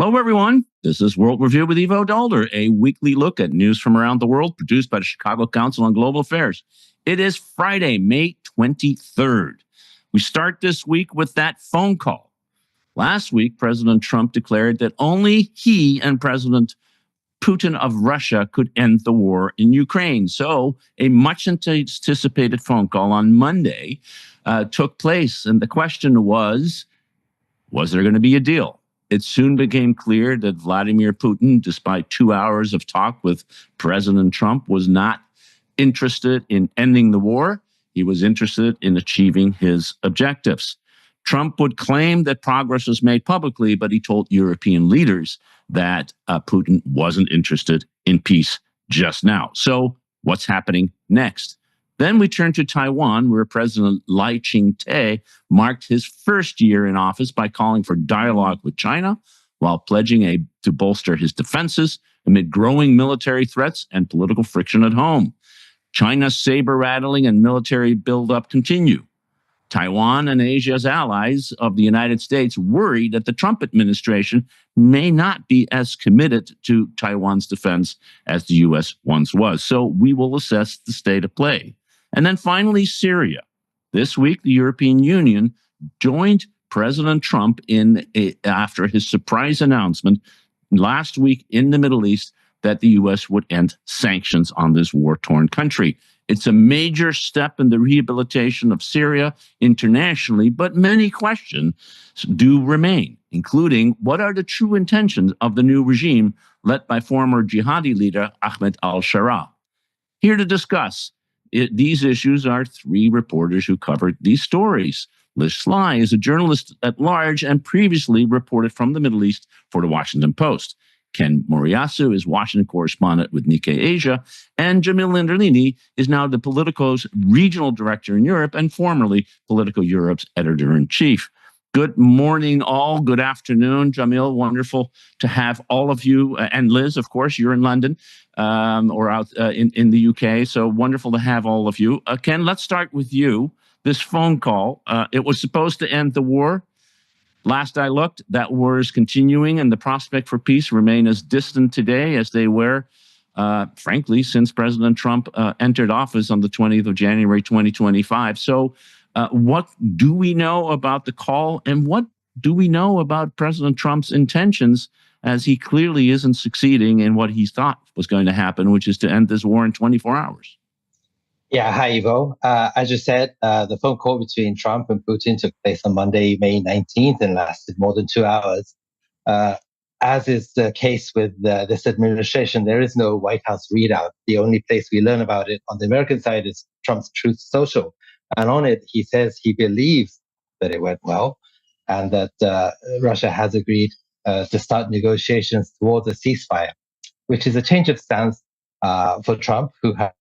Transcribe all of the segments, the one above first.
Hello, everyone. This is World Review with Ivo Daalder, a weekly look at news from around the world produced by the Chicago Council on Global Affairs. It is Friday, May 23rd. We start this week with that phone call. Last week, President Trump declared that only he and President Putin of Russia could end the war in Ukraine. So a much anticipated phone call on Monday took place. And the question was there going to be a deal? It soon became clear that Vladimir Putin, despite 2 hours of talk with President Trump, was not interested in ending the war. He was interested in achieving his objectives. Trump would claim that progress was made publicly, but he told European leaders that Putin wasn't interested in peace just now. So what's happening next? Then we turn to Taiwan, where President Lai Ching-te marked his first year in office by calling for dialogue with China while pledging to bolster his defenses amid growing military threats and political friction at home. China's saber-rattling and military buildup continue. Taiwan and Asia's allies of the United States worry that the Trump administration may not be as committed to Taiwan's defense as the U.S. once was. So we will assess the state of play. And then finally, Syria. This week, the European Union joined President Trump after his surprise announcement last week in the Middle East that the U.S. would end sanctions on this war-torn country. It's a major step in the rehabilitation of Syria internationally, but many questions do remain, including what are the true intentions of the new regime led by former jihadi leader Ahmed al-Sharaa. Here to discuss these issues are three reporters who covered these stories. Liz Sly is a journalist at large and previously reported from the Middle East for the Washington Post. Ken Moriyasu is Washington correspondent with Nikkei Asia, and Jamil Anderlini is now the Politico's regional director in Europe and formerly Politico Europe's editor-in-chief. Good morning, all. Good afternoon, Jamil. Wonderful to have all of you. And Liz, of course, you're in London or out in the UK. So wonderful to have all of you. Ken, let's start with you. This phone call, it was supposed to end the war. Last I looked, that war is continuing, and the prospect for peace remain as distant today as they were, frankly, since President Trump entered office on the 20th of January, 2025. So what do we know about the call, and what do we know about President Trump's intentions, as he clearly isn't succeeding in what he thought was going to happen, which is to end this war in 24 hours? Yeah, hi, Ivo. As you said, the phone call between Trump and Putin took place on Monday, May 19th, and lasted more than 2 hours. As is the case with this administration, there is no White House readout. The only place we learn about it on the American side is Trump's Truth Social. And on it, he says he believes that it went well and that Russia has agreed to start negotiations towards a ceasefire, which is a change of stance for Trump, who had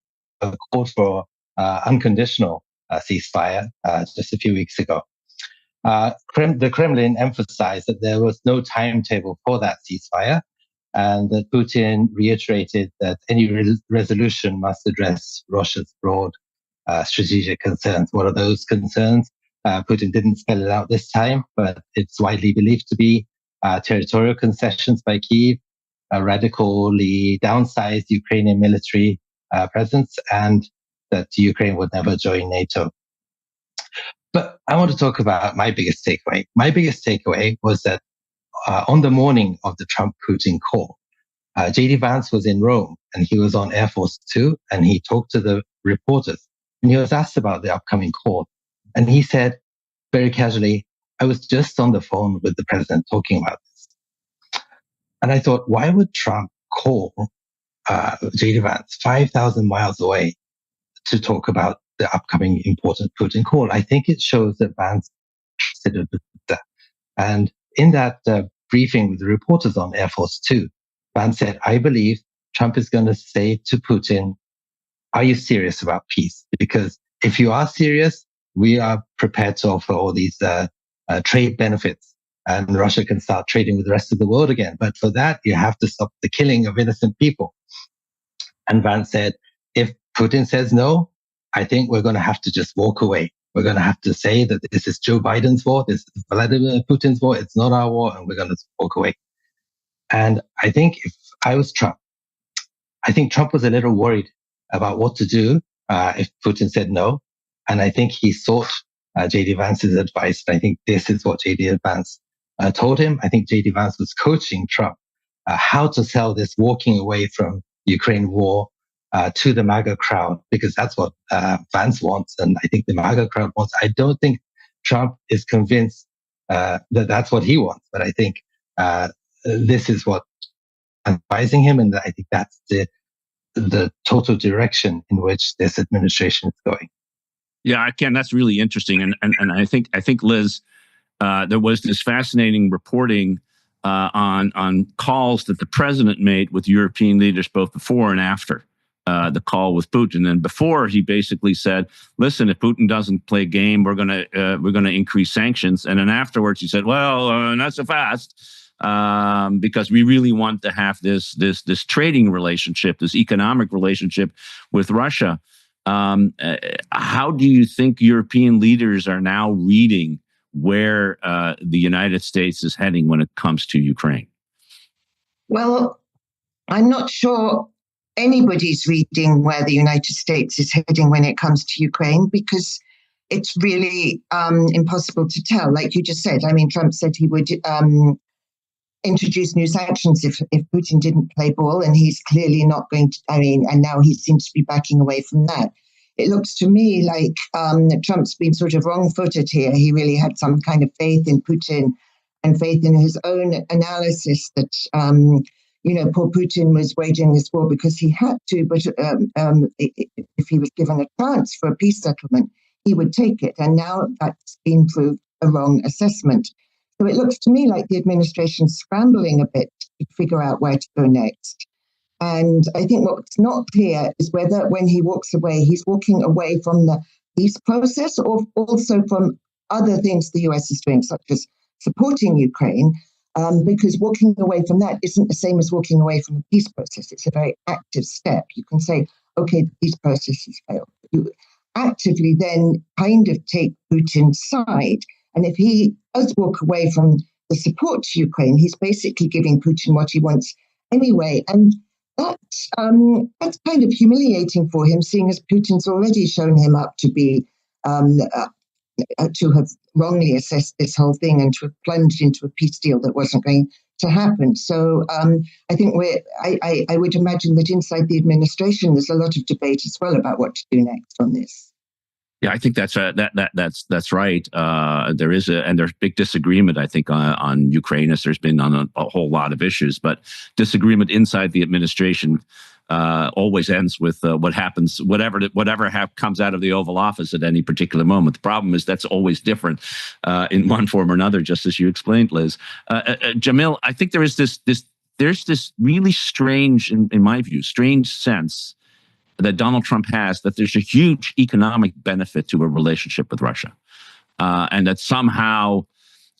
called for unconditional ceasefire just a few weeks ago. The Kremlin emphasized that there was no timetable for that ceasefire, and that Putin reiterated that any resolution must address Russia's broad strategic concerns. What are those concerns? Putin didn't spell it out this time, but it's widely believed to be territorial concessions by Kyiv, a radically downsized Ukrainian military presence, and that Ukraine would never join NATO. But I want to talk about my biggest takeaway. My biggest takeaway was that on the morning of the Trump-Putin call, J.D. Vance was in Rome, and he was on Air Force Two, and he talked to the reporters, and he was asked about the upcoming call. And he said very casually, "I was just on the phone with the president talking about this." And I thought, why would Trump call J.D. Vance 5,000 miles away to talk about the upcoming important Putin call? I think it shows that Vance considered that. And in that briefing with the reporters on Air Force Two, Vance said, "I believe Trump is going to say to Putin, are you serious about peace? Because if you are serious, we are prepared to offer all these trade benefits, and Russia can start trading with the rest of the world again. But for that, you have to stop the killing of innocent people." And Vance said, if Putin says no, I think we're going to have to just walk away. We're going to have to say that this is Joe Biden's war, this is Vladimir Putin's war, it's not our war, and we're going to walk away. And I think if I was Trump, I think Trump was a little worried about what to do if Putin said no. And I think he sought J.D. Vance's advice. And I think this is what J.D. Vance told him. I think J.D. Vance was coaching Trump how to sell this walking away from Ukraine war to the MAGA crowd, because that's what Vance wants. And I think the MAGA crowd wants. I don't think Trump is convinced that that's what he wants. But I think this is what I'm advising him. And I think that's the total direction in which this administration is going. Yeah, Ken, that's really interesting. And I think Liz, there was this fascinating reporting on calls that the president made with European leaders both before and after the call with Putin. And before, he basically said, "Listen, if Putin doesn't play game, we're gonna increase sanctions." And then afterwards, he said, "Well, not so fast, because we really want to have this trading relationship, this economic relationship with Russia." How do you think European leaders are now reading where the United States is heading when it comes to Ukraine? Well, I'm not sure anybody's reading where the United States is heading when it comes to Ukraine, because it's really impossible to tell. Like you just said, I mean, Trump said he would introduce new sanctions if Putin didn't play ball, and he's clearly not going to. I mean, and now he seems to be backing away from that. It looks to me like Trump's been sort of wrong-footed here. He really had some kind of faith in Putin and faith in his own analysis that, poor Putin was waging this war because he had to, but if he was given a chance for a peace settlement, he would take it. And now that's been proved a wrong assessment. So it looks to me like the administration's scrambling a bit to figure out where to go next. And I think what's not clear is whether when he walks away, he's walking away from the peace process or also from other things the US is doing, such as supporting Ukraine, because walking away from that isn't the same as walking away from the peace process. It's a very active step. You can say, okay, the peace process has failed. You actively then kind of take Putin's side. And if he does walk away from the support to Ukraine, he's basically giving Putin what he wants anyway. And that's kind of humiliating for him, seeing as Putin's already shown him up to be to have wrongly assessed this whole thing and to have plunged into a peace deal that wasn't going to happen. So I think I would imagine that inside the administration there's a lot of debate as well about what to do next on this. Yeah, I think that's right. There's big disagreement, I think, on Ukraine, as there's been on a whole lot of issues. But disagreement inside the administration always ends with what happens, whatever comes out of the Oval Office at any particular moment. The problem is that's always different in one form or another, just as you explained, Liz. Jamil, I think there's this really strange, in my view, strange sense that Donald Trump has, that there's a huge economic benefit to a relationship with Russia, and that somehow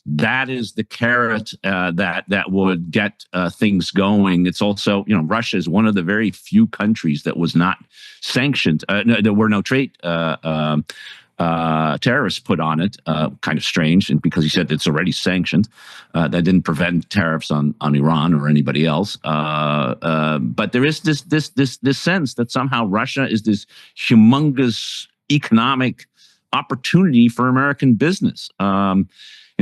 that is the carrot that would get things going. It's also, Russia is one of the very few countries that was not sanctioned. There were no trade tariffs put on it. Kind of strange, and because he said it's already sanctioned, that didn't prevent tariffs on Iran or anybody else. But there is this sense that somehow Russia is this humongous economic opportunity for American business.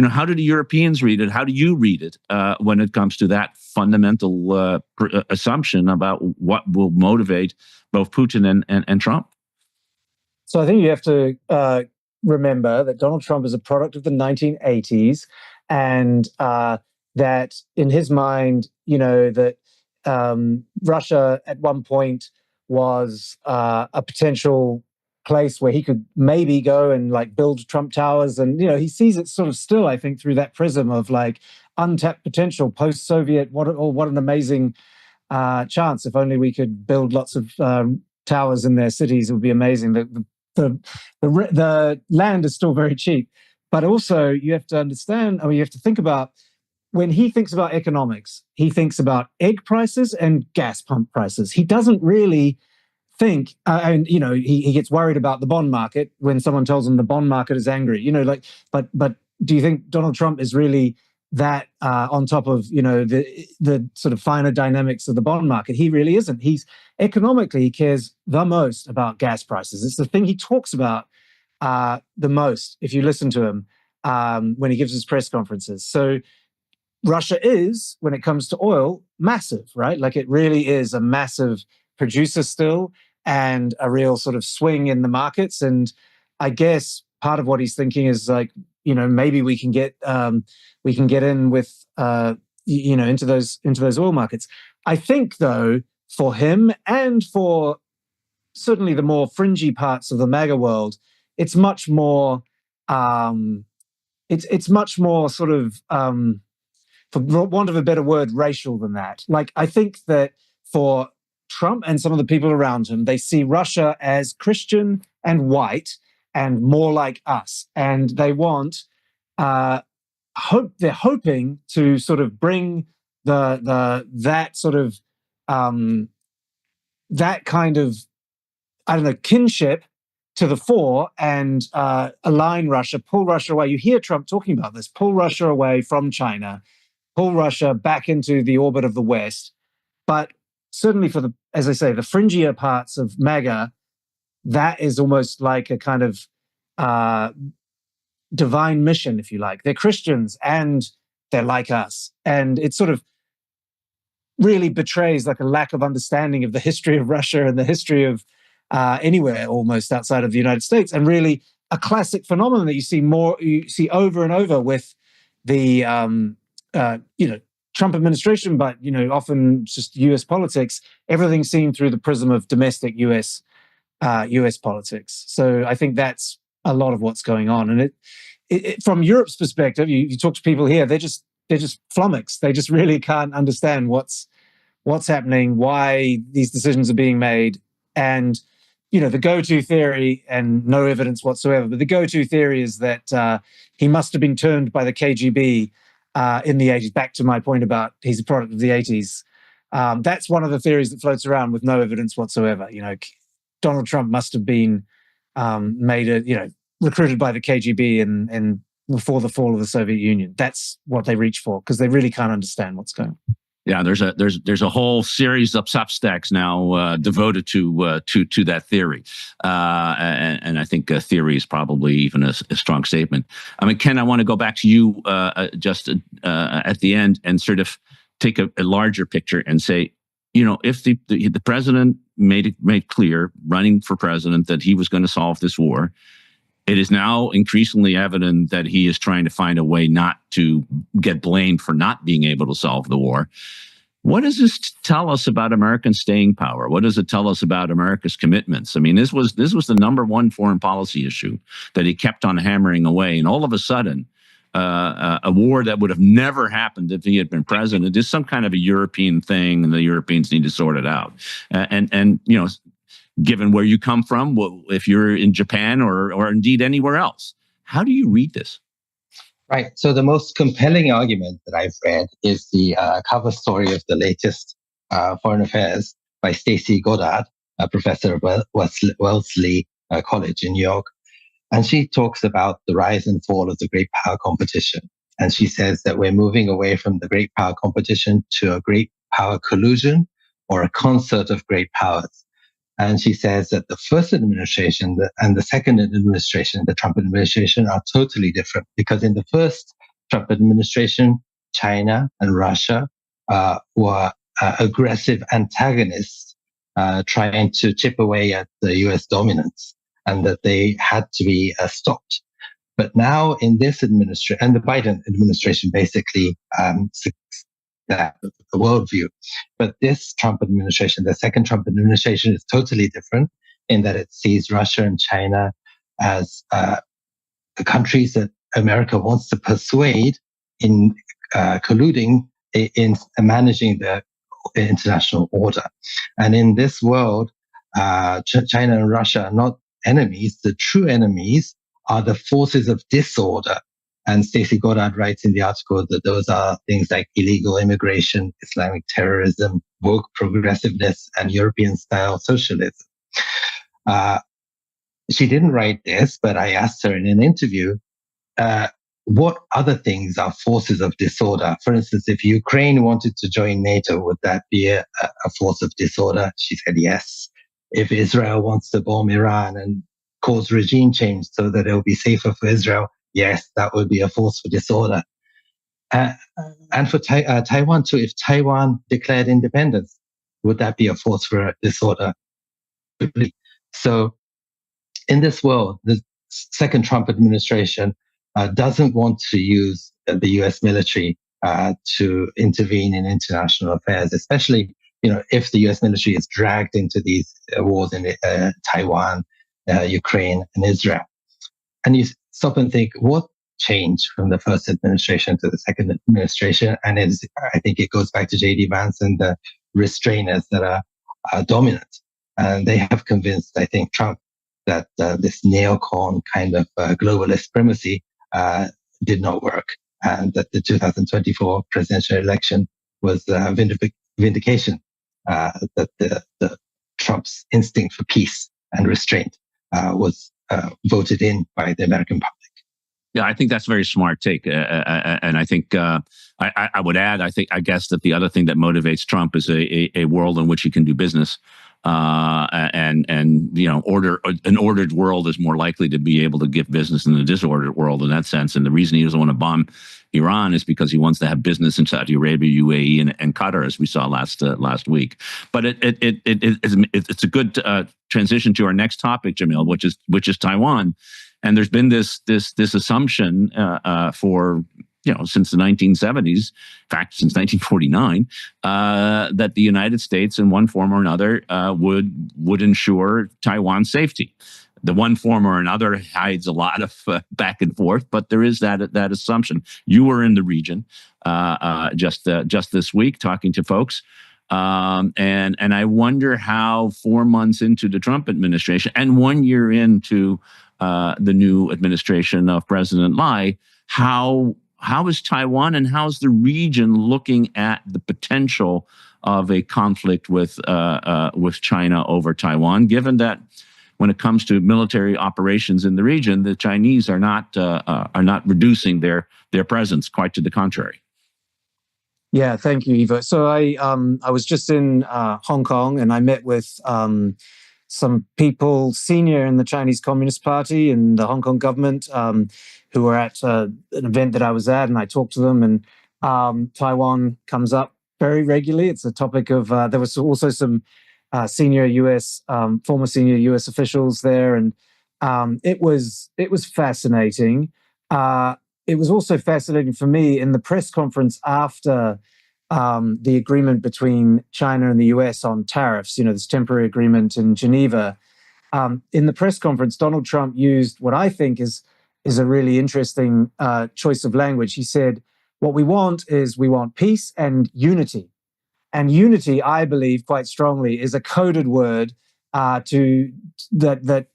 How do the Europeans read it? How do you read it when it comes to that fundamental assumption about what will motivate both Putin and Trump? So I think you have to remember that Donald Trump is a product of the 1980s, and that in his mind, that Russia at one point was a potential place where he could maybe go and build Trump Towers. And, he sees it sort of still, I think, through that prism of untapped potential, post-Soviet, what an amazing chance. If only we could build lots of towers in their cities, it would be amazing. The land is still very cheap. But also you have to understand, you have to think about, when he thinks about economics, he thinks about egg prices and gas pump prices. He doesn't really think, he gets worried about the bond market when someone tells him the bond market is angry. But do you think Donald Trump is really that on top of the sort of finer dynamics of the bond market. He really isn't. He's economically, he cares the most about gas prices. It's the thing he talks about the most if you listen to him when he gives his press conferences. So Russia is, when it comes to oil, massive, right? Like it really is a massive producer still, and a real sort of swing in the markets. And I guess part of what he's thinking is like, maybe we can get in with into those oil markets. I think though, for him and for certainly the more fringy parts of the MAGA world, it's much more it's much more sort of for want of a better word, racial than that. Like, I think that for Trump and some of the people around him, they see Russia as Christian and white and more like us. And they want, they're hoping to sort of bring that sort of, that kind of, I don't know, kinship to the fore and align Russia, pull Russia away. You hear Trump talking about this, pull Russia away from China, pull Russia back into the orbit of the West. But certainly for the, as I say, the fringier parts of MAGA, that is almost like a kind of divine mission, if you like. They're Christians and they're like us. And it sort of really betrays like a lack of understanding of the history of Russia and the history of anywhere almost outside of the United States. And really a classic phenomenon that you see over and over with the Trump administration, but often just US politics. Everything's seen through the prism of domestic US politics. So I think that's a lot of what's going on. And it from Europe's perspective, you talk to people here, they're just flummoxed. They just really can't understand what's happening, why these decisions are being made. And the go-to theory, and no evidence whatsoever, but the go-to theory is that he must have been turned by the KGB in the 80s. Back to my point about he's a product of the 80s. That's one of the theories that floats around with no evidence whatsoever. Donald Trump must have been recruited by the KGB and before the fall of the Soviet Union. That's what they reach for because they really can't understand what's going on. Yeah, there's a whole series of Substacks now devoted to that theory, and I think theory is probably even a strong statement. I mean, Ken, I want to go back to you just at the end and sort of take a larger picture and say, if the president made clear, running for president, that he was going to solve this war, it is now increasingly evident that he is trying to find a way not to get blamed for not being able to solve the war. What does this tell us about American staying power? What does it tell us about America's commitments? I mean, this was the number one foreign policy issue that he kept on hammering away. And all of a sudden, a war that would have never happened if he had been president is some kind of a European thing, and the Europeans need to sort it out. And given where you come from, if you're in Japan or indeed anywhere else, how do you read this? Right. So the most compelling argument that I've read is the cover story of the latest Foreign Affairs by Stacey Goddard, a professor of Wellesley College in New York. And she talks about the rise and fall of the great power competition. And she says that we're moving away from the great power competition to a great power collusion or a concert of great powers. And she says that the first administration and the second administration, the Trump administration, are totally different because in the first Trump administration, China and Russia were aggressive antagonists trying to chip away at the US dominance, and that they had to be stopped. But now in this administration, and the Biden administration basically that the worldview. But this Trump administration, the second Trump administration, is totally different in that it sees Russia and China as the countries that America wants to persuade in colluding in managing the international order. And in this world, China and Russia are not enemies. The true enemies are the forces of disorder. And Stacey Goddard writes in the article that those are things like illegal immigration, Islamic terrorism, woke progressiveness, and European-style socialism. She didn't write this, but I asked her in an interview, what other things are forces of disorder? For instance, if Ukraine wanted to join NATO, would that be a force of disorder? She said yes. If Israel wants to bomb Iran and cause regime change so that it will be safer for Israel, yes, that would be a force for disorder. And for Taiwan too, if Taiwan declared independence, would that be a force for disorder? So in this world, the second Trump administration doesn't want to use the US military to intervene in international affairs, especially if the US military is dragged into these wars in Taiwan, Ukraine, and Israel. And you stop and think, what changed from the first administration to the second administration? And I think it goes back to J.D. Vance and the restrainers that are dominant. And they have convinced, I think, Trump that this neocon kind of globalist primacy did not work, and that the 2024 presidential election was vindication that the Trump's instinct for peace and restraint was voted in by the American public. Yeah, I think that's a very smart take, and I think I would add. I guess that the other thing that motivates Trump is a world in which he can do business, and an ordered world is more likely to be able to give business than a disordered world in that sense. And the reason he doesn't want to bomb Iran is because he wants to have business in Saudi Arabia, UAE, and Qatar, as we saw last week. But it's a good transition to our next topic, Jamil, which is Taiwan. And there's been this assumption for since the 1970s, in fact, since 1949, that the United States, in one form or another, would ensure Taiwan's safety. The one form or another hides a lot of back and forth, but there is that assumption. You were in the region just this week talking to folks. And I wonder how 4 months into the Trump administration and 1 year into the new administration of President Lai, how is Taiwan and how's the region looking at the potential of a conflict with China over Taiwan, given that when it comes to military operations in the region, the Chinese are not reducing their presence, quite to the contrary. Yeah, thank you, Ivo. So I was just in Hong Kong, and I met with some people senior in the Chinese Communist Party and the Hong Kong government who were at an event that I was at, and I talked to them. And Taiwan comes up very regularly. It's a topic of. There was also some former senior U.S. officials there, and it was fascinating. It was also fascinating for me in the press conference after the agreement between China and the US on tariffs, this temporary agreement in Geneva. In the press conference, Donald Trump used what I think is a really interesting choice of language. He said, what we want peace and unity. And unity, I believe quite strongly, is a coded word that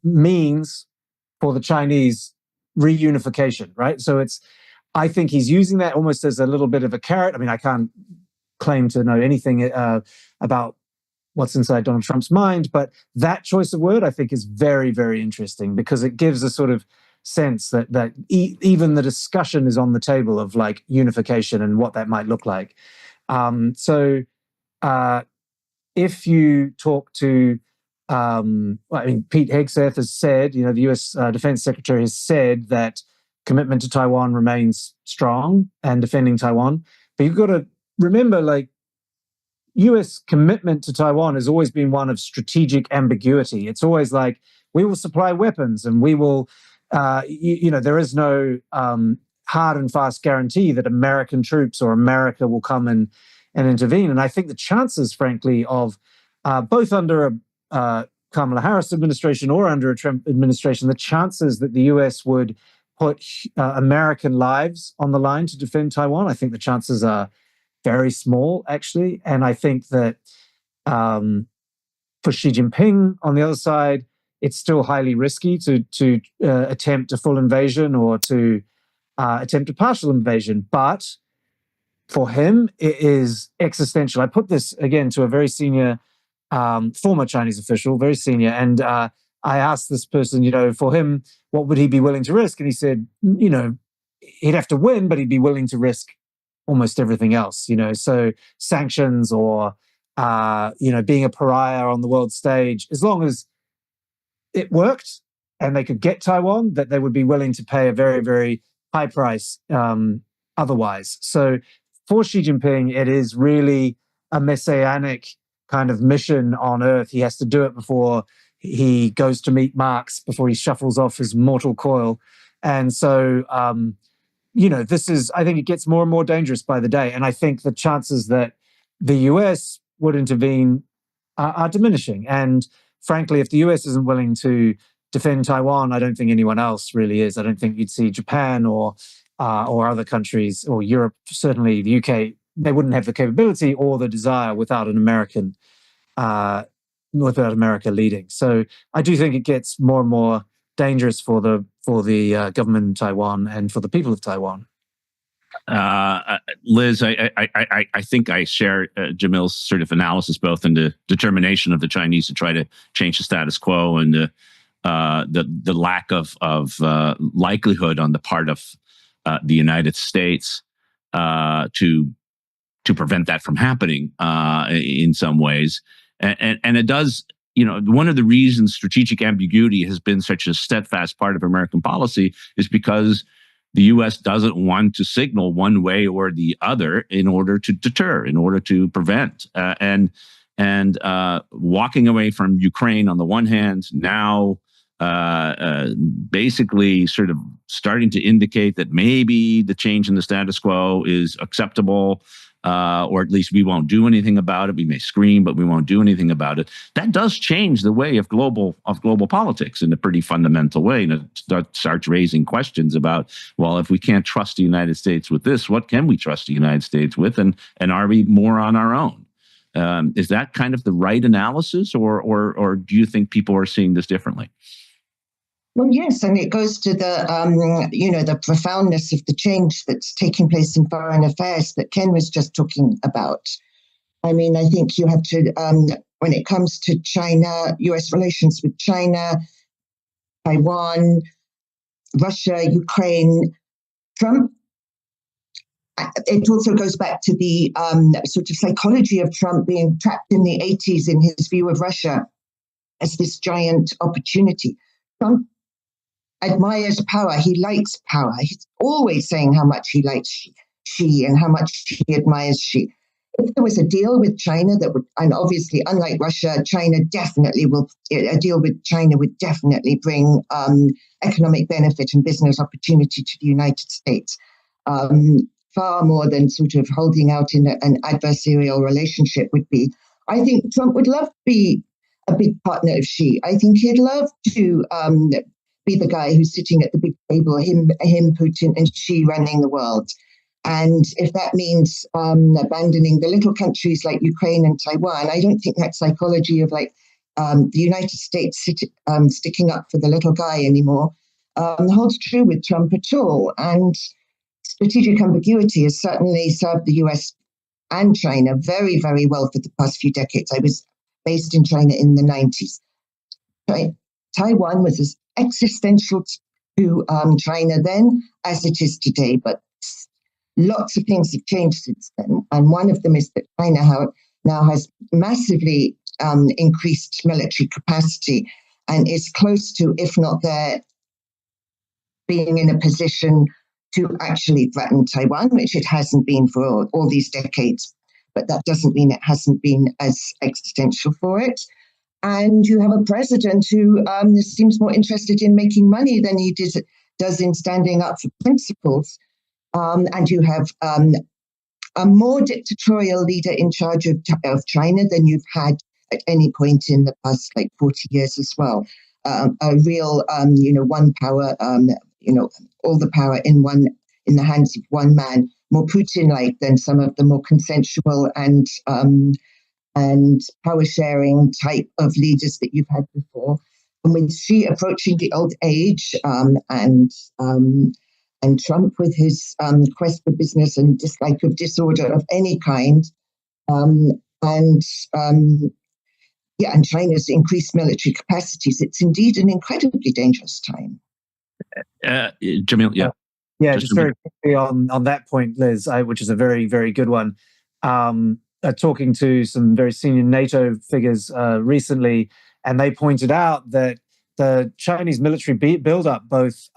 means for the Chinese reunification, right? So I think he's using that almost as a little bit of a carrot. I mean, I can't claim to know anything about what's inside Donald Trump's mind, but that choice of word I think is very, very interesting because it gives a sort of sense that even the discussion is on the table of like unification and what that might look like. So if you talk to Pete Hegseth has said, the U.S. Defense Secretary has said that commitment to Taiwan remains strong and defending Taiwan. But you've got to remember, U.S. commitment to Taiwan has always been one of strategic ambiguity. It's always like, we will supply weapons and we will, there is no hard and fast guarantee that American troops or America will come and intervene. And I think the chances, frankly, of both under a Kamala Harris administration or under a Trump administration, the chances that the US would put American lives on the line to defend Taiwan, I think the chances are very small, actually. And I think that for Xi Jinping, on the other side, it's still highly risky to attempt a full invasion or to attempt a partial invasion. But for him, it is existential. I put this, again, to a very senior former Chinese official, very senior. And I asked this person, for him, what would he be willing to risk? And he said, he'd have to win, but he'd be willing to risk almost everything else, so sanctions or, being a pariah on the world stage, as long as it worked and they could get Taiwan, that they would be willing to pay a very, very high price otherwise. So for Xi Jinping, it is really a messianic kind of mission on Earth. He has to do it before he goes to meet Marx, before he shuffles off his mortal coil. And so, I think it gets more and more dangerous by the day. And I think the chances that the US would intervene are diminishing. And frankly, if the US isn't willing to defend Taiwan, I don't think anyone else really is. I don't think you'd see Japan or other countries, or Europe, certainly the UK. They wouldn't have the capability or the desire without America leading. So I do think it gets more and more dangerous for the government in Taiwan and for the people of Taiwan. Liz, I think I share Jamil's sort of analysis, both in the determination of the Chinese to try to change the status quo and the lack of likelihood on the part of the United States to prevent that from happening in some ways. And it does, one of the reasons strategic ambiguity has been such a steadfast part of American policy is because the U.S. doesn't want to signal one way or the other in order to deter, in order to prevent. And walking away from Ukraine on the one hand, now basically sort of starting to indicate that maybe the change in the status quo is acceptable, or at least we won't do anything about it. We may scream, but we won't do anything about it. That does change the way of global politics in a pretty fundamental way. And it starts raising questions about, well, if we can't trust the United States with this, what can we trust the United States with? And are we more on our own? Is that kind of the right analysis, or do you think people are seeing this differently? Well, yes, and it goes to the profoundness of the change that's taking place in foreign affairs that Ken was just talking about. I mean, I think you have to, when it comes to China, U.S. relations with China, Taiwan, Russia, Ukraine, Trump, it also goes back to the sort of psychology of Trump being trapped in the 80s in his view of Russia as this giant opportunity. Trump admires power. He likes power. He's always saying how much he likes Xi and how much he admires Xi. If there was a deal with China that would, and obviously unlike Russia, a deal with China would definitely bring economic benefit and business opportunity to the United States, far more than sort of holding out in an adversarial relationship would be. I think Trump would love to be a big partner of Xi. I think he'd love to be the guy who's sitting at the big table, him, Putin, and Xi running the world. And if that means abandoning the little countries like Ukraine and Taiwan, I don't think that psychology of the United States sticking up for the little guy anymore holds true with Trump at all. And strategic ambiguity has certainly served the US and China very, very well for the past few decades. I was based in China in the 90s. Taiwan was as existential to China then as it is today, but lots of things have changed since then. And one of them is that China now has massively increased military capacity and is close to, if not there, being in a position to actually threaten Taiwan, which it hasn't been for all these decades. But that doesn't mean it hasn't been as existential for it. And you have a president who seems more interested in making money than he does in standing up for principles. And you have a more dictatorial leader in charge of China than you've had at any point in the past 40 years as well. A real, one power, all the power in the hands of one man, more Putin-like than some of the more consensual and power-sharing type of leaders that you've had before. And with Xi approaching the old age, and Trump with his quest for business and dislike of disorder of any kind, and China's increased military capacities, it's indeed an incredibly dangerous time. Jamil, yeah. Yeah, just very quickly on that point, Liz, which is a very, very good one. Talking to some very senior NATO figures recently, and they pointed out that the Chinese military buildup, both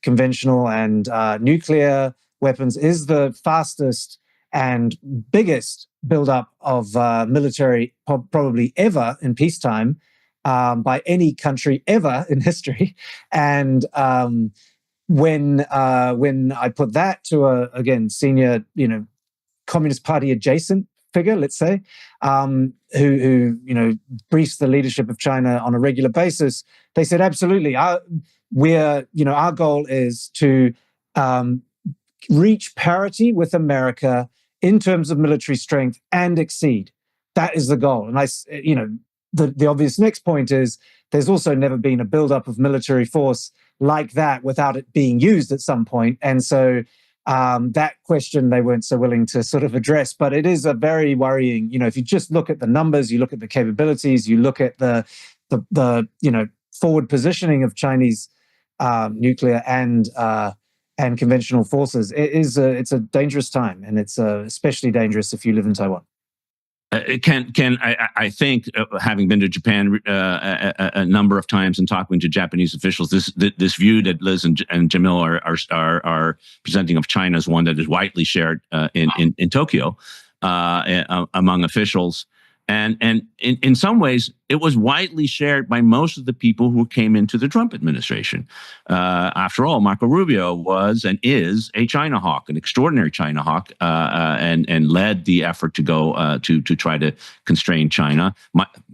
conventional and nuclear weapons, is the fastest and biggest buildup of military probably ever in peacetime by any country ever in history. And when I put that to again senior, Communist Party adjacent figure, let's say, who briefs the leadership of China on a regular basis, they said absolutely. Our goal is to reach parity with America in terms of military strength and exceed. That is the goal. And the obvious next point is there's also never been a buildup of military force like that without it being used at some point. And so that question they weren't so willing to sort of address, but it is a very worrying, if you just look at the numbers, you look at the capabilities, you look at the forward positioning of Chinese nuclear and conventional forces, it's a dangerous time, and it's especially dangerous if you live in Taiwan. I think, having been to Japan a number of times and talking to Japanese officials, this view that Liz and Jamil are presenting of China is one that is widely shared in Tokyo among officials. And in some ways, it was widely shared by most of the people who came into the Trump administration. After all, Marco Rubio was and is a China hawk, an extraordinary China hawk, and led the effort to go to try to constrain China.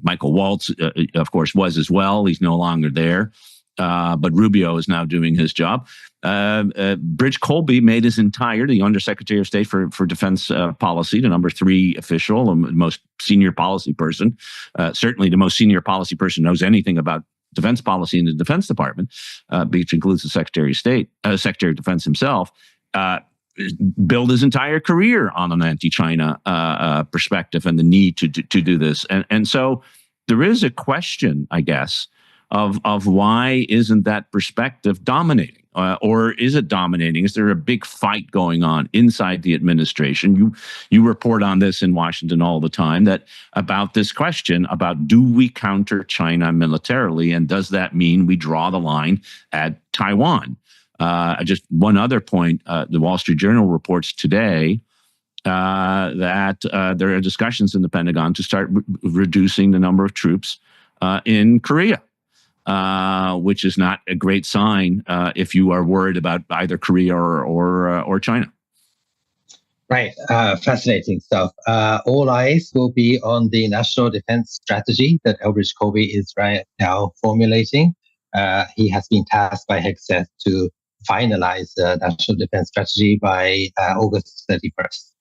Michael Waltz, of course, was as well. He's no longer there. But Rubio is now doing his job. Bridge Colby made the Undersecretary of State for Defense Policy, the number 3 official, the most senior policy person. Certainly the most senior policy person knows anything about defense policy in the Defense Department, which includes the Secretary of Defense himself. Build his entire career on an anti-China perspective and the need to do this. And so there is a question, I guess, of why isn't that perspective dominating? Or is it dominating? Is there a big fight going on inside the administration? You report on this in Washington all the time, that about this question about, do we counter China militarily, and does that mean we draw the line at Taiwan? Just one other point, the Wall Street Journal reports today that there are discussions in the Pentagon to start reducing the number of troops in Korea. Which is not a great sign if you are worried about either Korea or China. Right. Fascinating stuff. All eyes will be on the national defense strategy that Elbridge Colby is right now formulating. He has been tasked by Hegseth to finalize the national defense strategy by August 31st.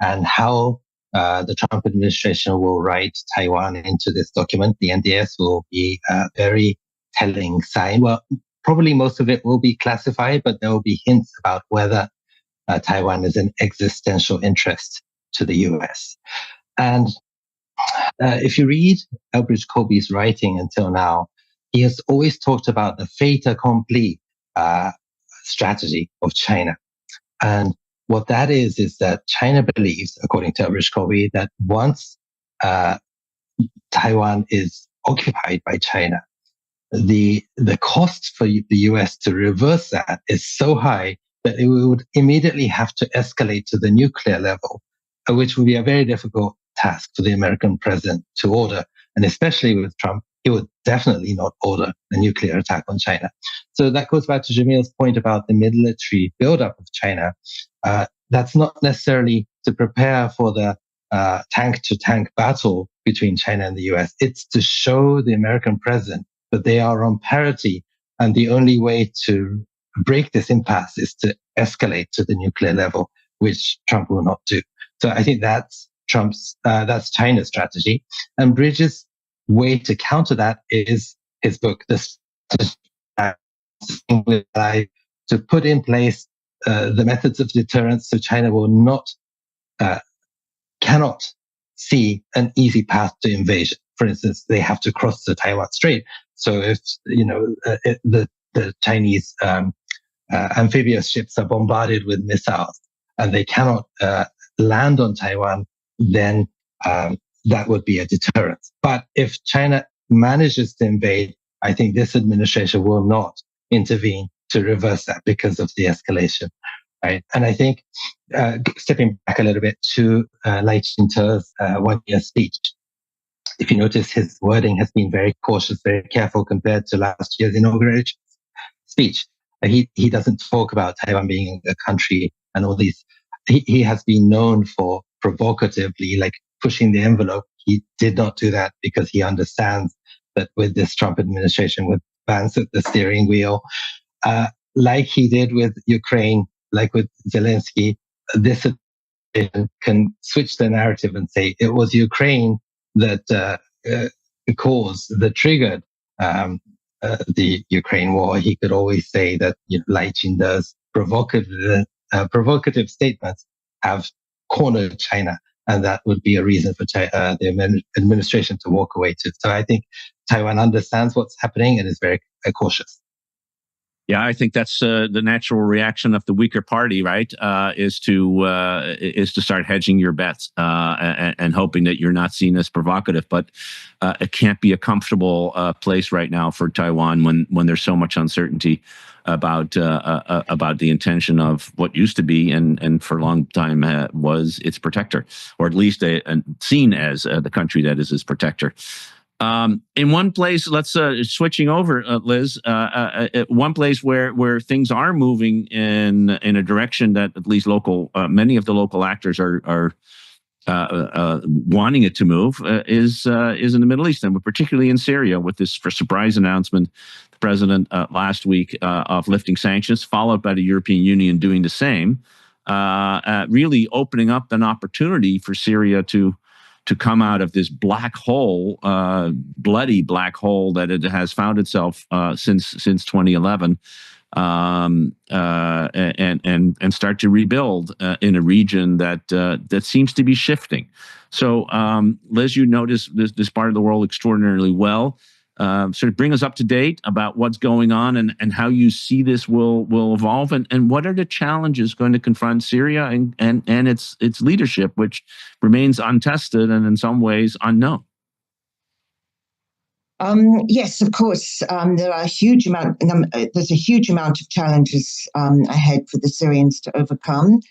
And how the Trump administration will write Taiwan into this document, the NDS, will be very telling sign. Well, probably most of it will be classified, but there will be hints about whether Taiwan is an existential interest to the US. And if you read Elbridge Colby's writing until now, he has always talked about the fait accompli strategy of China. And what that is that China believes, according to Elbridge Colby, that once Taiwan is occupied by China, the cost for the US to reverse that is so high that it would immediately have to escalate to the nuclear level, which would be a very difficult task for the American president to order. And especially with Trump, he would definitely not order a nuclear attack on China. So that goes back to Jamil's point about the military buildup of China. That's not necessarily to prepare for the tank-to-tank battle between China and the US. It's to show the American president that they are on parity, and the only way to break this impasse is to escalate to the nuclear level, which Trump will not do. So I think that's that's China's strategy. And Bridges' way to counter that is his book, The Strategy, to put in place the methods of deterrence so China will cannot see an easy path to invasion. For instance, they have to cross the Taiwan Strait. So if the Chinese amphibious ships are bombarded with missiles and they cannot land on Taiwan, then that would be a deterrent. But if China manages to invade, I think this administration will not intervene to reverse that because of the escalation. Right. And I think stepping back a little bit to Lai Ching-te's one-year speech, if you notice, his wording has been very cautious, very careful compared to last year's inauguration speech. He doesn't talk about Taiwan being a country and all these. He has been known for provocatively, like pushing the envelope. He did not do that because he understands that with this Trump administration, with Vance at the steering wheel, like he did with Ukraine, like with Zelensky, this can switch the narrative and say it was Ukraine that triggered the Ukraine war. He could always say that Lai Ching-te's provocative statements have cornered China, and that would be a reason for the administration to walk away too. So I think Taiwan understands what's happening and is very cautious. Yeah, I think that's the natural reaction of the weaker party, right? Is to start hedging your bets and hoping that you're not seen as provocative. But it can't be a comfortable place right now for Taiwan when there's so much uncertainty about the intention of what used to be and for a long time was its protector, or at least seen as the country that is its protector. In one place, let's switching over, Liz. One place where things are moving in a direction that at least many of the local actors are wanting it to move is in the Middle East, and particularly in Syria, with this surprise announcement, the president last week of lifting sanctions, followed by the European Union doing the same, really opening up an opportunity for Syria to come out of this black hole, bloody black hole that it has found itself since 2011, and start to rebuild in a region that seems to be shifting. So, Liz, you notice this part of the world extraordinarily well. Sort of bring us up to date about what's going on and how you see this will evolve, and what are the challenges going to confront Syria and its leadership, which remains untested and in some ways unknown. Yes, of course. There's a huge amount of challenges ahead for the Syrians to overcome.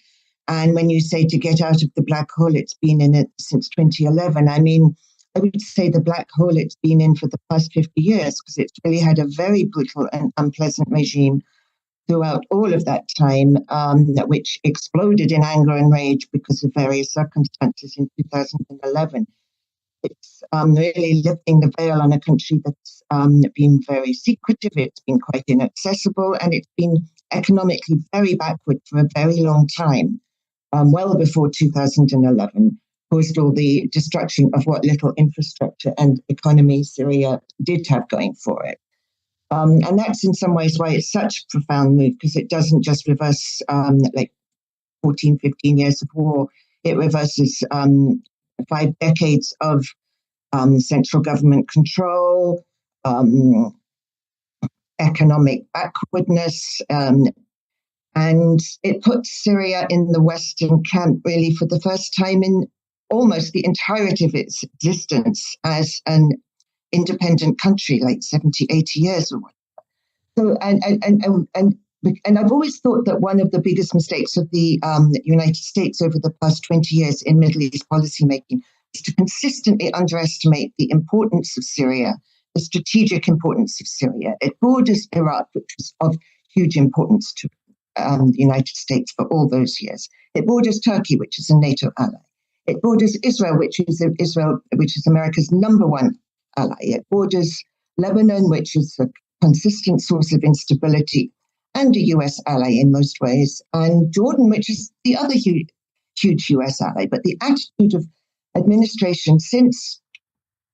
And when you say to get out of the black hole, it's been in it since 2011. I mean, I would say the black hole it's been in for the past 50 years, because it's really had a very brutal and unpleasant regime throughout all of that time, which exploded in anger and rage because of various circumstances in 2011. It's really lifting the veil on a country that's been very secretive, it's been quite inaccessible, and it's been economically very backward for a very long time, well before 2011. Caused all the destruction of what little infrastructure and economy Syria did have going for it. And that's in some ways why it's such a profound move, because it doesn't just reverse like 14, 15 years of war. It reverses 5 decades of central government control, economic backwardness, and it puts Syria in the Western camp really for the first time in almost the entirety of its existence as an independent country, like 70, 80 years or whatever. So, and I've always thought that one of the biggest mistakes of the United States over the past 20 years in Middle East policymaking is to consistently underestimate the importance of Syria, the strategic importance of Syria. It borders Iraq, which was of huge importance to the United States for all those years. It borders Turkey, which is a NATO ally. It borders Israel, which is America's #1 ally. It borders Lebanon, which is a consistent source of instability and a U.S. ally in most ways, and Jordan, which is the other huge U.S. ally. But the attitude of administration since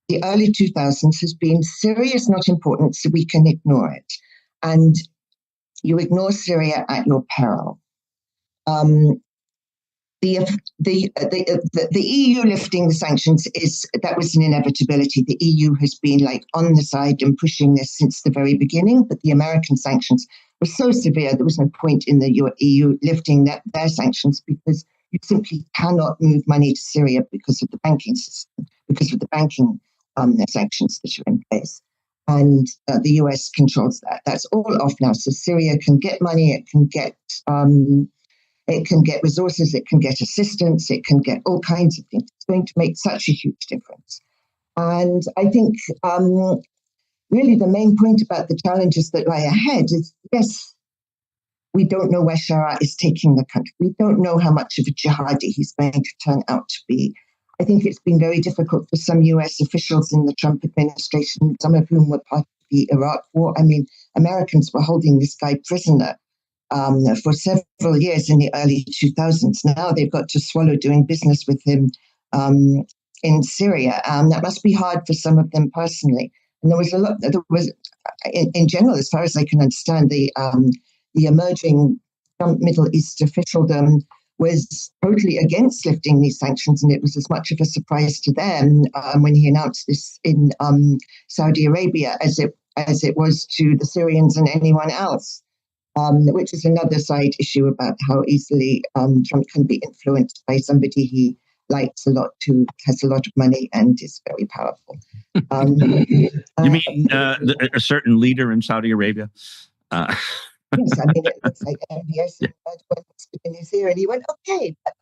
the early 2000s has been Syria is not important, so we can ignore it. And you ignore Syria at your peril. The EU lifting the sanctions that was an inevitability. The EU has been like on the side and pushing this since the very beginning, but the American sanctions was so severe, there was no point in the EU lifting their sanctions, because you simply cannot move money to Syria because of the banking system, because of the banking sanctions that are in place. And the US controls that. That's all off now. So Syria can get money, it can get resources, it can get assistance, it can get all kinds of things. It's going to make such a huge difference. And I think really the main point about the challenges that lie ahead is, yes, we don't know where al-Sharaa is taking the country. We don't know how much of a jihadi he's going to turn out to be. I think it's been very difficult for some US officials in the Trump administration, some of whom were part of the Iraq war. I mean, Americans were holding this guy prisoner for several years in the early 2000s. Now they've got to swallow doing business with him in Syria. That must be hard for some of them personally. And there was in general, as far as I can understand, the emerging Trump Middle East officialdom was totally against lifting these sanctions, and it was as much of a surprise to them when he announced this in Saudi Arabia as it was to the Syrians and anyone else, which is another side issue about how easily Trump can be influenced by somebody he likes a lot, who has a lot of money and is very powerful. You mean a certain leader in Saudi Arabia? Yes, I mean, it looks like MBS in his ear, and he went, okay. But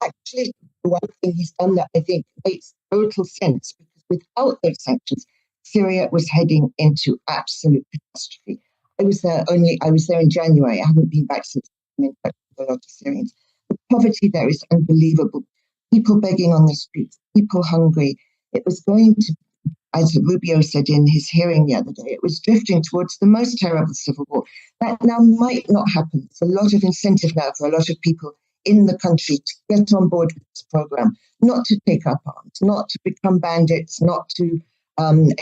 actually, the one thing he's done that I think makes total sense, because without those sanctions, Syria was heading into absolute catastrophe. I was there in January. I haven't been back since. I'm in touch with a lot of Syrians. The poverty there is unbelievable. People begging on the streets, people hungry. It was going to, as Rubio said in his hearing the other day, it was drifting towards the most terrible civil war. That now might not happen. There's a lot of incentive now for a lot of people in the country to get on board with this program, not to take up arms, not to become bandits, not to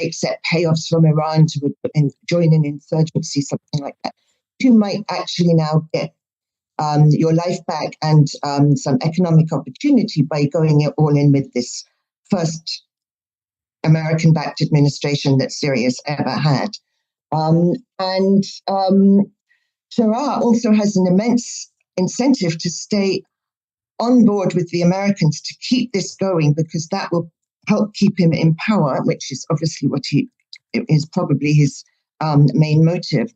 accept payoffs from Iran to join an insurgency, something like that. You might actually now get your life back and some economic opportunity by going all in with this first American-backed administration that Syria's ever had. al-Sharaa also has an immense incentive to stay on board with the Americans to keep this going, because that will help keep him in power, which is obviously is probably his main motive.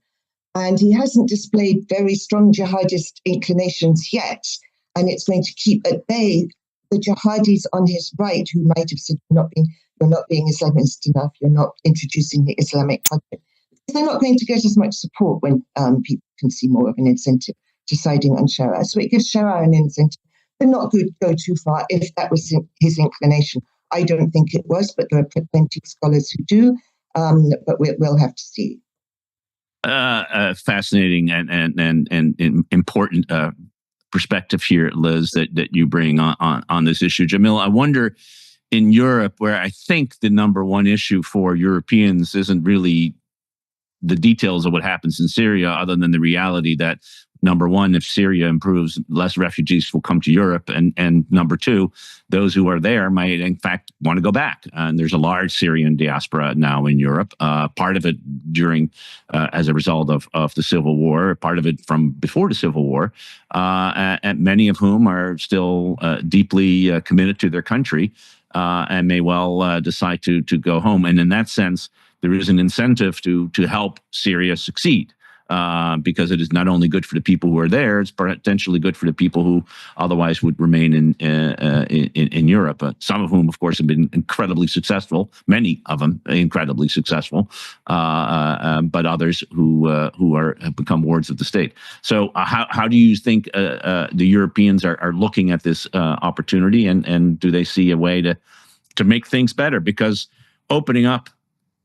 And he hasn't displayed very strong jihadist inclinations yet, and it's going to keep at bay the jihadis on his right, who might have said, you're not being Islamist enough, you're not introducing the Islamic project. They're not going to get as much support when people can see more of an incentive to siding on al-Sharaa. So it gives al-Sharaa an incentive, but not go too far if that was his inclination. I don't think it was, but there are plenty of scholars who do, but we'll have to see. Fascinating and important perspective here, Liz, that you bring on this issue. Jamil, I wonder, in Europe, where I think the number one issue for Europeans isn't really the details of what happens in Syria, other than the reality that, number one, if Syria improves, less refugees will come to Europe. And number two, those who are there might, in fact, want to go back. And there's a large Syrian diaspora now in Europe, part of it as a result of the civil war, part of it from before the civil war, and many of whom are still deeply committed to their country and may well decide to go home. And in that sense, there is an incentive to help Syria succeed. Because it is not only good for the people who are there, it's potentially good for the people who otherwise would remain in Europe. Some of whom, of course, have been incredibly successful. Many of them incredibly successful, but others who have become wards of the state. So, how do you think the Europeans are looking at this opportunity, and do they see a way to make things better? Because opening up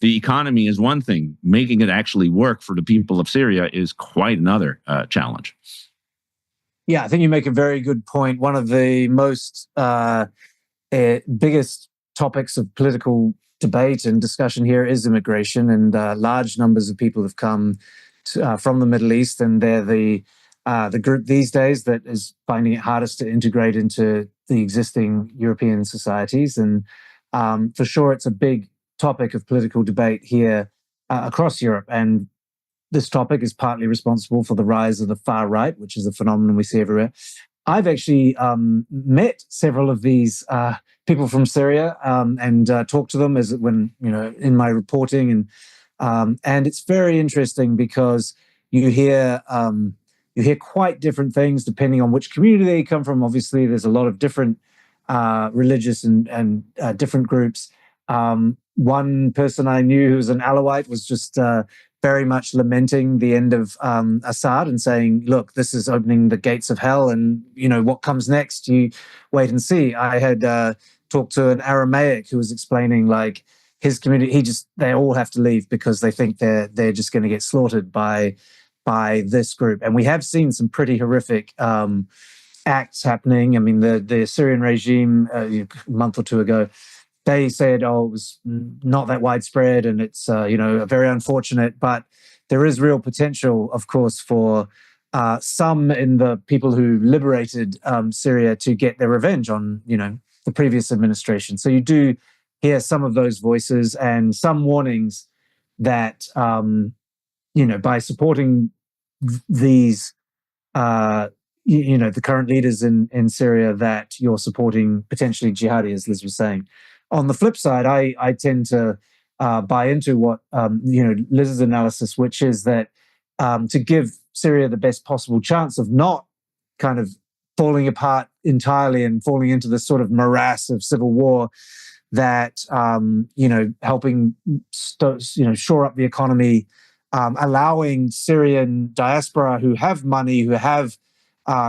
the economy is one thing. Making it actually work for the people of Syria is quite another challenge. Yeah, I think you make a very good point. One of the most biggest topics of political debate and discussion here is immigration, and large numbers of people have come from the Middle East, and they're the group these days that is finding it hardest to integrate into the existing European societies. And for sure, it's a big topic of political debate here across Europe. And this topic is partly responsible for the rise of the far right, which is a phenomenon we see everywhere. I've actually met several of these people from Syria and talked to them in my reporting, and it's very interesting because you hear quite different things depending on which community they come from. Obviously, there's a lot of different religious and different groups. One person I knew who was an Alawite was just very much lamenting the end of Assad and saying, look, this is opening the gates of hell, and what comes next, you wait and see. I had talked to an Aramaic who was explaining, like, his community, they all have to leave because they think they're just going to get slaughtered by this group. And we have seen some pretty horrific acts happening. I mean, the Syrian regime a month or two ago, they said, it was not that widespread, and it's very unfortunate. But there is real potential, of course, for some in the people who liberated Syria to get their revenge on the previous administration. So you do hear some of those voices and some warnings that by supporting these the current leaders in Syria, that you're supporting potentially jihadi, as Liz was saying. On the flip side, I tend to buy into what Liz's analysis, which is that to give Syria the best possible chance of not kind of falling apart entirely and falling into this sort of morass of civil war, that helping shore up the economy, allowing Syrian diaspora who have money, who have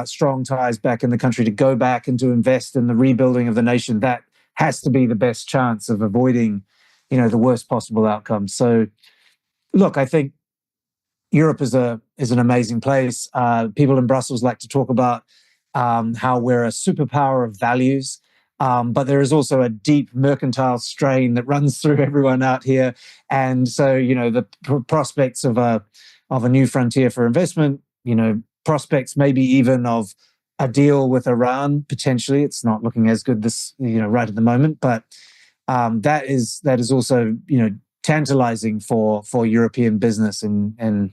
strong ties back in the country, to go back and to invest in the rebuilding of the nation. That has to be the best chance of avoiding, the worst possible outcome. So, look, I think Europe is an amazing place. People in Brussels like to talk about how we're a superpower of values, but there is also a deep mercantile strain that runs through everyone out here. And so, the prospects of a new frontier for investment, prospects maybe even of a deal with Iran, potentially. It's not looking as good right at the moment, but that is also tantalizing for European business and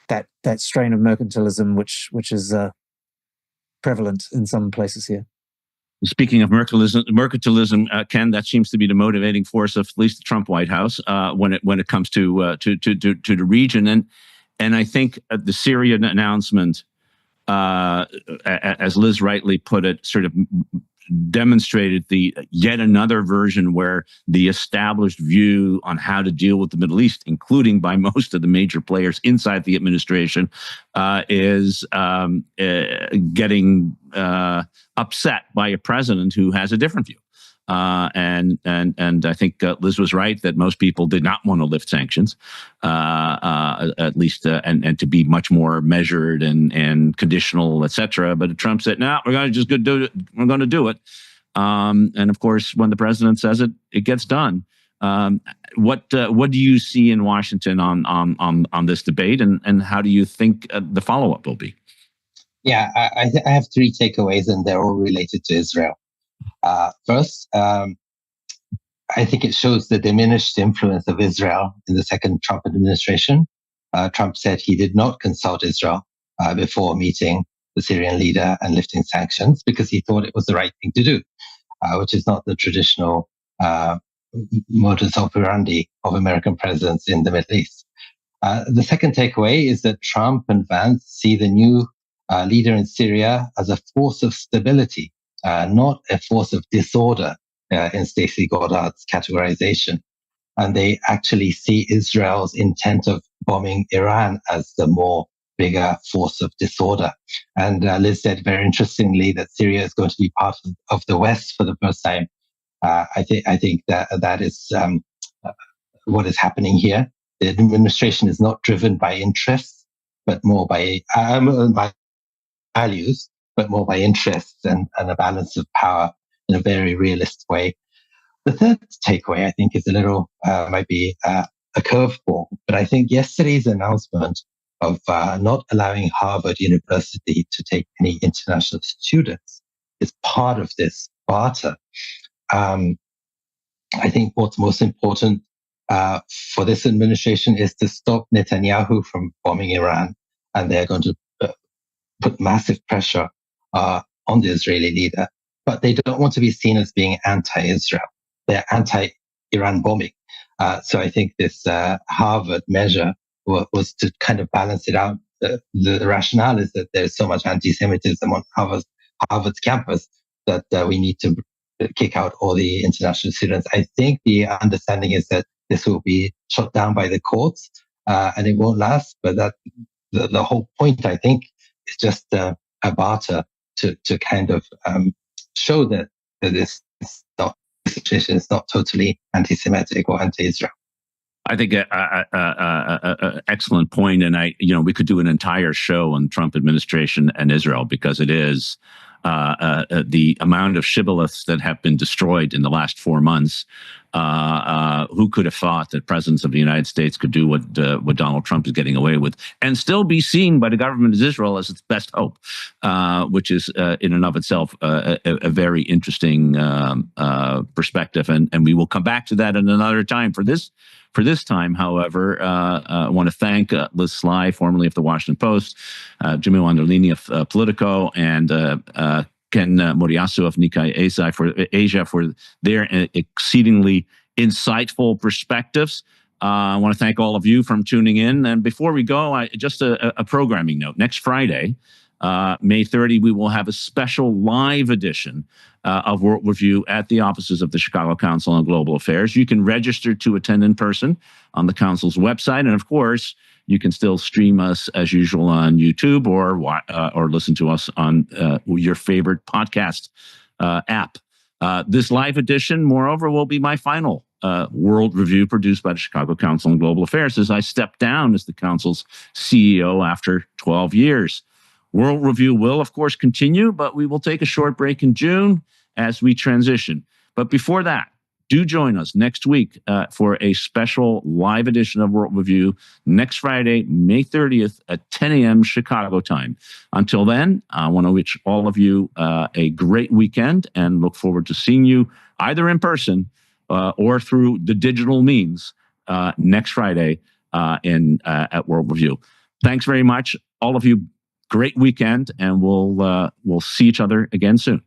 that strain of mercantilism which is prevalent in some places here. Speaking of mercantilism, Ken, that seems to be the motivating force of at least the Trump White House when it comes to the region, and I think the Syrian announcement, as Liz rightly put it, sort of demonstrated the yet another version where the established view on how to deal with the Middle East, including by most of the major players inside the administration, is getting upset by a president who has a different view. And I think Liz was right that most people did not want to lift sanctions, at least, and to be much more measured and conditional, etc. But Trump said, "No, we're going to just do it. We're going to do it." And of course, when the president says it, it gets done. What do you see in Washington on this debate, and how do you think the follow-up will be? Yeah, I have three takeaways, and they're all related to Israel. First, I think it shows the diminished influence of Israel in the second Trump administration. Trump said he did not consult Israel before meeting the Syrian leader and lifting sanctions because he thought it was the right thing to do, which is not the traditional modus operandi of American presidents in the Middle East. The second takeaway is that Trump and Vance see the new leader in Syria as a force of stability, not a force of disorder in Stacey Goddard's categorization. And they actually see Israel's intent of bombing Iran as the more bigger force of disorder. And Liz said very interestingly that Syria is going to be part of the West for the first time. I think that is what is happening here. The administration is not driven by interests, but more by values, but more by interests and a balance of power in a very realist way. The third takeaway, I think, is a little, might be a curveball, but I think yesterday's announcement of not allowing Harvard University to take any international students is part of this barter. I think what's most important for this administration is to stop Netanyahu from bombing Iran, and they're going to put massive pressure on the Israeli leader. But they don't want to be seen as being anti-Israel. They're anti-Iran bombing. So I think this Harvard measure was to kind of balance it out. The rationale is that there's so much anti-Semitism on Harvard's campus that we need to kick out all the international students. I think the understanding is that this will be shot down by the courts and it won't last. But that the whole point, I think, is just a barter to kind of show that this situation is not totally anti-Semitic or anti-Israel. I think excellent point, and we could do an entire show on Trump administration and Israel, because it is the amount of shibboleths that have been destroyed in the last 4 months. Who could have thought that presidents of the United States could do what Donald Trump is getting away with, and still be seen by the government of Israel as its best hope, which is in and of itself a very interesting perspective, and we will come back to that at another time. For this time, however, I want to thank Liz Sly, formerly of the Washington Post, Jamil Anderlini of Politico, and Ken Moriyasu of Nikkei Asia for their exceedingly insightful perspectives. I want to thank all of you for tuning in. And before we go, just a programming note. Next Friday, May 30, we will have a special live edition of World Review at the offices of the Chicago Council on Global Affairs. You can register to attend in person on the Council's website. And of course, you can still stream us as usual on YouTube or listen to us on your favorite podcast app. This live edition, moreover, will be my final World Review produced by the Chicago Council on Global Affairs as I step down as the Council's CEO after 12 years. World Review will, of course, continue, but we will take a short break in June as we transition. But before that, do join us next week for a special live edition of World Review next Friday, May 30th at 10 a.m. Chicago time. Until then, I want to wish all of you a great weekend and look forward to seeing you either in person or through the digital means next Friday at World Review. Thanks very much, all of you. Great weekend, and we'll see each other again soon.